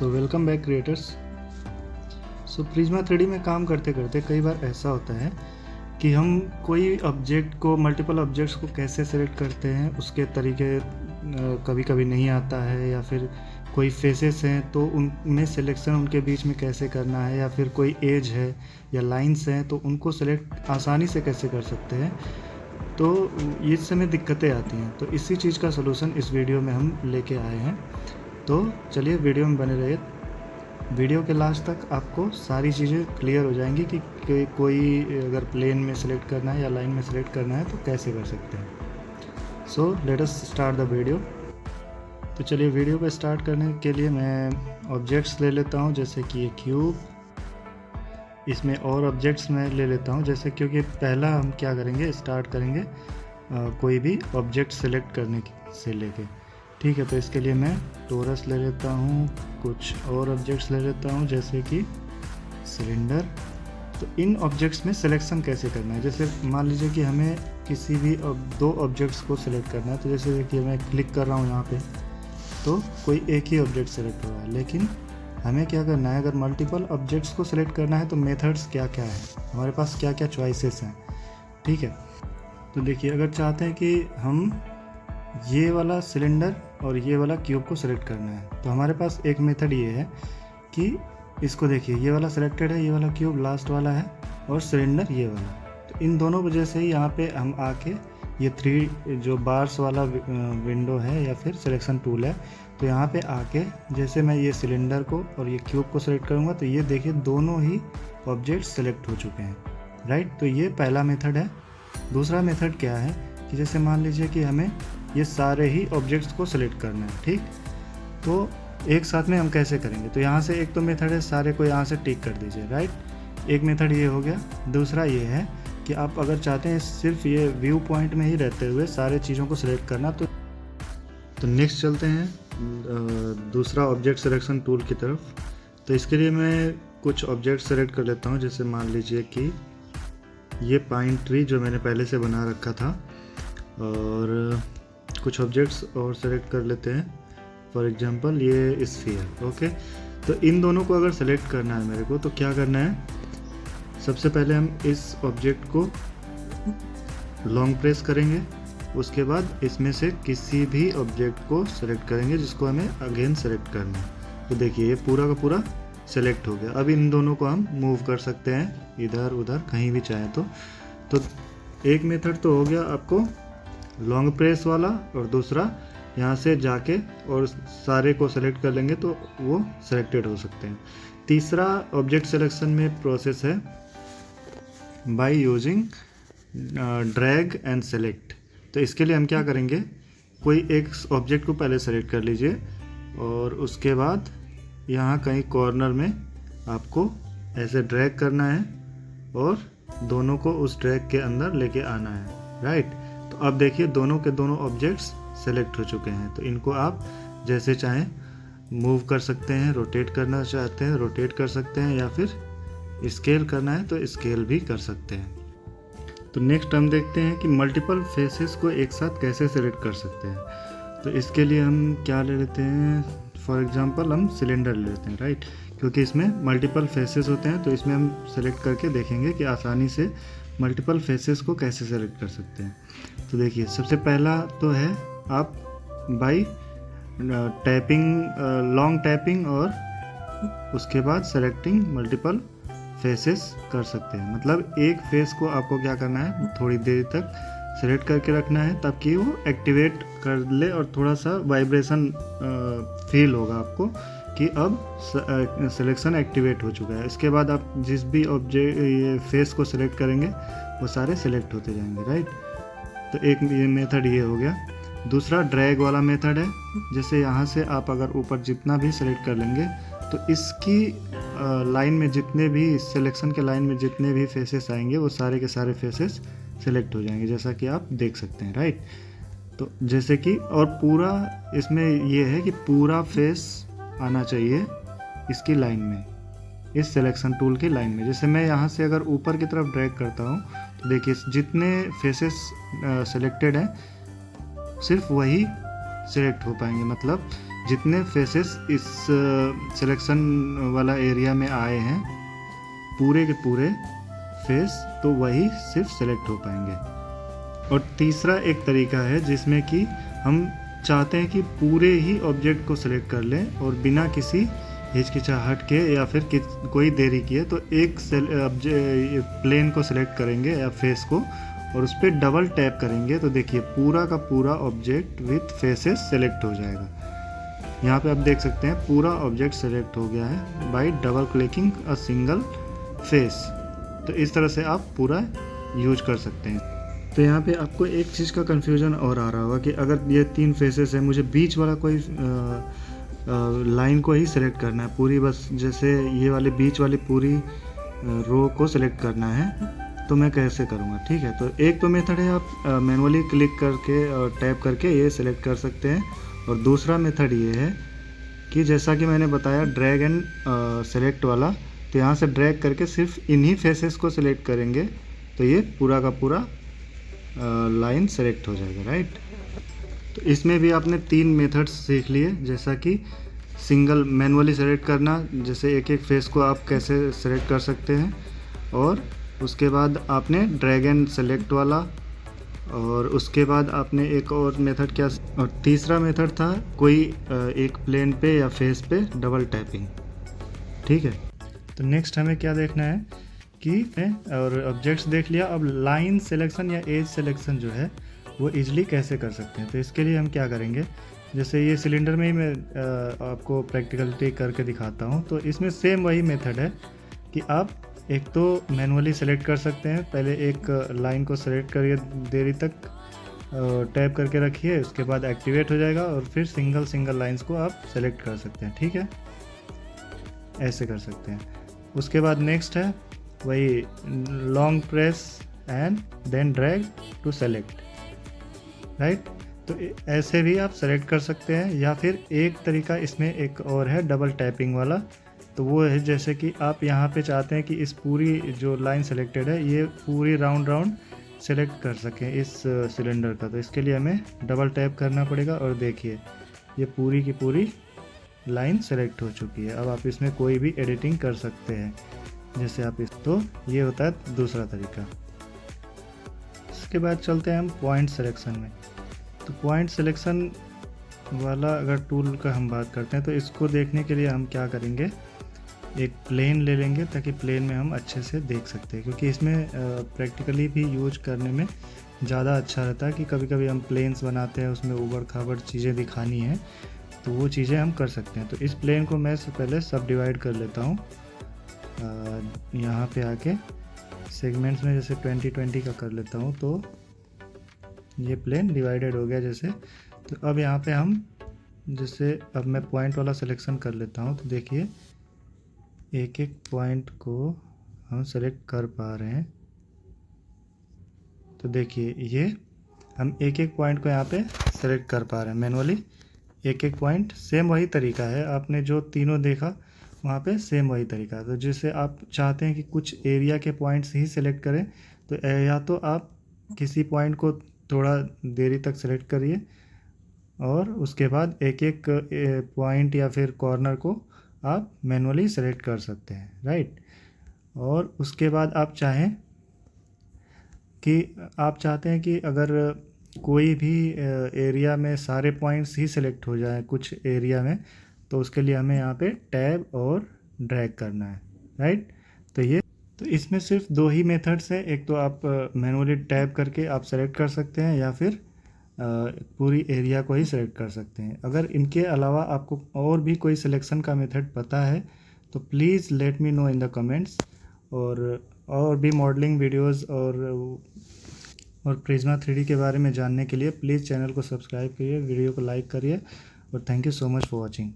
सो welcome back creators. So Prisma 3D में काम करते करते कई बार ऐसा होता है कि हम कोई ऑब्जेक्ट को मल्टीपल ऑब्जेक्ट्स को कैसे सेलेक्ट करते हैं उसके तरीके कभी कभी नहीं आता है, या फिर कोई फेसेस हैं तो उनमें सिलेक्शन उनके बीच में कैसे करना है, या फिर कोई एज है या लाइंस हैं तो उनको सेलेक्ट आसानी से कैसे कर सकते हैं। तो इस समय दिक्कतें आती हैं, तो इसी चीज़ का सलूशन इस वीडियो में हम लेके आए हैं। तो चलिए वीडियो में बने रहिए। वीडियो के लास्ट तक आपको सारी चीज़ें क्लियर हो जाएंगी कि कोई अगर प्लेन में सेलेक्ट करना है या लाइन में सेलेक्ट करना है तो कैसे कर सकते हैं। So let us start the video. तो चलिए वीडियो को स्टार्ट करने के लिए मैं ऑब्जेक्ट्स ले लेता हूँ, जैसे कि ये क्यूब। इसमें और ऑब्जेक्ट्स मैं ले लेता हूँ, जैसे क्योंकि पहला हम क्या करेंगे, स्टार्ट करेंगे कोई भी ऑब्जेक्ट सेलेक्ट करने से लेके। ठीक है, तो इसके लिए मैं टोरस ले लेता हूँ, कुछ और ऑब्जेक्ट्स ले लेता हूँ जैसे कि सिलेंडर। तो इन ऑब्जेक्ट्स में सिलेक्शन कैसे करना है, जैसे मान लीजिए कि हमें किसी भी दो ऑब्जेक्ट्स को सिलेक्ट करना है। तो जैसे देखिए मैं क्लिक कर रहा हूँ यहाँ पे, तो कोई एक ही ऑब्जेक्ट सेलेक्ट हो रहा है, लेकिन हमें क्या करना है, अगर मल्टीपल ऑब्जेक्ट्स को सिलेक्ट करना है तो मेथड्स क्या क्या है, हमारे पास क्या क्या चॉइसेस हैं। ठीक है, तो देखिए अगर चाहते हैं कि हम ये वाला सिलेंडर और ये वाला क्यूब को सिलेक्ट करना है, तो हमारे पास एक मेथड ये है कि इसको देखिए, ये वाला सिलेक्टेड है, ये वाला क्यूब लास्ट वाला है, और सिलेंडर ये वाला। तो इन दोनों वजह से ही यहाँ पे हम आके ये 3 जो बार्स वाला विंडो है या फिर सिलेक्शन टूल है, तो यहाँ पे आके जैसे मैं ये सिलेंडर को और ये क्यूब को सिलेक्ट करूँगा तो ये देखिए दोनों ही ऑब्जेक्ट सेलेक्ट हो चुके हैं। राइट, तो ये पहला मेथड है। दूसरा मेथड क्या है कि जैसे मान लीजिए कि हमें ये सारे ही ऑब्जेक्ट्स को सिलेक्ट करना है, ठीक, तो एक साथ में हम कैसे करेंगे। तो यहाँ से एक तो मेथड है, सारे को यहाँ से टिक कर दीजिए। राइट, एक मेथड ये हो गया। दूसरा ये है कि आप अगर चाहते हैं सिर्फ ये व्यू पॉइंट में ही रहते हुए सारे चीज़ों को सिलेक्ट करना, तो नेक्स्ट चलते हैं दूसरा ऑब्जेक्ट सिलेक्शन टूल की तरफ। तो इसके लिए मैं कुछ ऑब्जेक्ट सेलेक्ट कर लेता हूँ, जैसे मान लीजिए कि ये पाइन ट्री जो मैंने पहले से बना रखा था, और कुछ ऑब्जेक्ट्स और सेलेक्ट कर लेते हैं। फॉर एग्जांपल ये स्फीयर। ओके, तो इन दोनों को अगर सेलेक्ट करना है मेरे को, तो क्या करना है, सबसे पहले हम इस ऑब्जेक्ट को लॉन्ग प्रेस करेंगे, उसके बाद इसमें से किसी भी ऑब्जेक्ट को सेलेक्ट करेंगे जिसको हमें अगेन सेलेक्ट करना है। तो देखिए ये पूरा का पूरा सेलेक्ट हो गया। अब इन दोनों को हम मूव कर सकते हैं इधर उधर कहीं भी चाहे तो एक मेथड तो हो गया आपको लॉन्ग प्रेस वाला, और दूसरा यहाँ से जाके और सारे को सेलेक्ट कर लेंगे तो वो सेलेक्टेड हो सकते हैं। तीसरा ऑब्जेक्ट सिलेक्शन में प्रोसेस है by using drag and select. तो इसके लिए हम क्या करेंगे, कोई एक ऑब्जेक्ट को पहले सेलेक्ट कर लीजिए, और उसके बाद यहाँ कहीं कॉर्नर में आपको ऐसे ड्रैग करना है और दोनों को उस ड्रैग के अंदर लेके आना है। राइट, तो अब देखिए दोनों के दोनों ऑब्जेक्ट्स सेलेक्ट हो चुके हैं। तो इनको आप जैसे चाहें मूव कर सकते हैं, रोटेट करना चाहते हैं रोटेट कर सकते हैं, या फिर स्केल करना है तो स्केल भी कर सकते हैं। तो नेक्स्ट हम देखते हैं कि मल्टीपल फेसेस को एक साथ कैसे सेलेक्ट कर सकते हैं। तो इसके लिए हम क्या ले लेते हैं, फॉर एग्जांपल हम सिलेंडर ले लेते हैं। राइट, क्योंकि इसमें मल्टीपल फेसेस होते हैं, तो इसमें हम सेलेक्ट करके देखेंगे कि आसानी से मल्टीपल फेसेस को कैसे सेलेक्ट कर सकते हैं। तो देखिए सबसे पहला तो है आप बाय टैपिंग, लॉन्ग टैपिंग, और उसके बाद सेलेक्टिंग मल्टीपल फेसेस कर सकते हैं। मतलब एक फेस को आपको क्या करना है, थोड़ी देर तक सेलेक्ट करके रखना है ताकि वो एक्टिवेट कर ले और थोड़ा सा वाइब्रेशन फील होगा आपको कि अब सिलेक्शन एक्टिवेट हो चुका है। इसके बाद आप जिस भी ऑब्जेक्ट ये फेस को सिलेक्ट करेंगे वो सारे सिलेक्ट होते जाएंगे। राइट, तो एक ये मेथड ये हो गया। दूसरा ड्रैग वाला मेथड है, जैसे यहाँ से आप अगर ऊपर जितना भी सिलेक्ट कर लेंगे तो इसकी लाइन में जितने भी, सिलेक्शन के लाइन में जितने भी फेसेस आएंगे वो सारे के सारे फेसेस सिलेक्ट हो जाएंगे, जैसा कि आप देख सकते हैं। राइट, तो जैसे कि और पूरा इसमें ये है कि पूरा फेस आना चाहिए इसकी लाइन में, इस सिलेक्शन टूल की लाइन में। जैसे मैं यहाँ से अगर ऊपर की तरफ ड्रैग करता हूँ तो देखिए जितने फेसेस सिलेक्टेड हैं सिर्फ वही सिलेक्ट हो पाएंगे। मतलब जितने फेसेस इस सिलेक्शन वाला एरिया में आए हैं पूरे के पूरे फेस, तो वही सिर्फ सेलेक्ट हो पाएंगे। और तीसरा एक तरीका है जिसमें कि हम चाहते हैं कि पूरे ही ऑब्जेक्ट को सिलेक्ट कर लें और बिना किसी हिचकिचाहट के या फिर कोई देरी किए, तो एक प्लेन को सिलेक्ट करेंगे या फेस को और उस पर डबल टैप करेंगे तो देखिए पूरा का पूरा ऑब्जेक्ट विथ फेसेस सेलेक्ट हो जाएगा। यहाँ पे आप देख सकते हैं पूरा ऑब्जेक्ट सेलेक्ट हो गया है bye double clicking a single phase. तो इस तरह से आप पूरा यूज कर सकते हैं। तो यहाँ पे आपको एक चीज़ का कन्फ्यूजन और आ रहा होगा कि अगर ये 3 फेसेस है, मुझे बीच वाला कोई लाइन को ही सिलेक्ट करना है पूरी, बस जैसे ये वाले बीच वाली पूरी रो को सिलेक्ट करना है, तो मैं कैसे करूँगा? ठीक है, तो एक तो मेथड है आप मैनुअली क्लिक करके और टैप करके ये सिलेक्ट कर सकते हैं, और दूसरा मेथड ये है कि जैसा कि मैंने बताया ड्रैग एंड सेलेक्ट वाला, तो यहाँ से ड्रैग करके सिर्फ इन्हीं फेसेस को सिलेक्ट करेंगे तो ये पूरा का पूरा लाइन सेलेक्ट हो जाएगा, राइट। तो इसमें भी आपने 3 मेथड्स सीख लिए, जैसा कि सिंगल मैनुअली सेलेक्ट करना, जैसे एक एक फेस को आप कैसे सेलेक्ट कर सकते हैं, और उसके बाद आपने ड्रैग एंड सेलेक्ट वाला, और उसके बाद आपने एक और मेथड क्या, और तीसरा मेथड था कोई एक प्लेन पे या फेस पे डबल टैपिंग। ठीक है, तो नेक्स्ट हमें क्या देखना है कि और ऑब्जेक्ट्स देख लिया, अब लाइन सिलेक्शन या एज सिलेक्शन जो है वो इजीली कैसे कर सकते हैं। तो इसके लिए हम क्या करेंगे, जैसे ये सिलेंडर में ही मैं आपको प्रैक्टिकलिटी करके दिखाता हूँ। तो इसमें सेम वही मेथड है कि आप एक तो मैनुअली सेलेक्ट कर सकते हैं, पहले एक लाइन को सेलेक्ट करिए, देरी तक टैप करके रखिए, उसके बाद एक्टिवेट हो जाएगा और फिर सिंगल लाइंस को आप सेलेक्ट कर सकते हैं। ठीक है, ऐसे कर सकते हैं। उसके बाद नेक्स्ट है वही long press and then drag to select, right. तो ऐसे भी आप सेलेक्ट कर सकते हैं, या फिर एक तरीका इसमें एक और है डबल टैपिंग वाला। तो वो है जैसे कि आप यहाँ पे चाहते हैं कि इस पूरी जो लाइन सेलेक्टेड है ये पूरी राउंड सेलेक्ट कर सकें इस सिलेंडर का, तो इसके लिए हमें डबल टैप करना पड़ेगा। और देखिए ये पूरी की पूरी लाइन सेलेक्ट हो चुकी है। अब आप इसमें कोई भी एडिटिंग कर सकते हैं, जैसे आप तो ये होता है दूसरा तरीका। इसके बाद चलते हैं हम पॉइंट सिलेक्शन में। तो पॉइंट सिलेक्शन वाला अगर टूल का हम बात करते हैं, तो इसको देखने के लिए हम क्या करेंगे, एक प्लेन ले लेंगे ताकि प्लेन में हम अच्छे से देख सकते हैं, क्योंकि इसमें प्रैक्टिकली भी यूज करने में ज़्यादा अच्छा रहता है कि कभी कभी हम प्लेन्स बनाते हैं, उसमें ऊबड़ खाबड़ चीज़ें दिखानी है, तो वो चीज़ें हम कर सकते हैं। तो इस प्लेन को मैं पहले सब डिवाइड कर लेता हूँ, यहाँ पे आके सेगमेंट्स में जैसे 20-20 का कर लेता हूँ, तो ये प्लेन डिवाइडेड हो गया जैसे। तो अब यहाँ पे हम जैसे अब मैं पॉइंट वाला सिलेक्शन कर लेता हूँ, तो देखिए एक एक पॉइंट को हम सेलेक्ट कर पा रहे हैं। तो देखिए ये हम एक एक पॉइंट को यहाँ पे सेलेक्ट कर पा रहे हैं मैनुअली, एक एक पॉइंट। सेम वही तरीका है, आपने जो तीनों देखा वहाँ पे सेम वही तरीका है। तो जैसे आप चाहते हैं कि कुछ एरिया के पॉइंट्स ही सेलेक्ट करें, तो या तो आप किसी पॉइंट को थोड़ा देरी तक सेलेक्ट करिए और उसके बाद एक एक पॉइंट या फिर कॉर्नर को आप मैनुअली सेलेक्ट कर सकते हैं, राइट। और उसके बाद आप चाहते हैं कि अगर कोई भी एरिया में सारे पॉइंट्स ही सेलेक्ट हो जाए कुछ एरिया में, तो उसके लिए हमें यहाँ पे टैब और ड्रैग करना है, राइट। तो इसमें सिर्फ 2 ही मेथड्स हैं, एक तो आप मैनुअली टैब करके आप सेलेक्ट कर सकते हैं, या फिर पूरी एरिया को ही सेलेक्ट कर सकते हैं। अगर इनके अलावा आपको और भी कोई सिलेक्शन का मेथड पता है तो please let me know in the comments. और भी मॉडलिंग वीडियोस और प्रिज्मा 3D के बारे में जानने के लिए प्लीज़ चैनल को सब्सक्राइब करिए, वीडियो को लाइक करिए, और thank you so much for watching.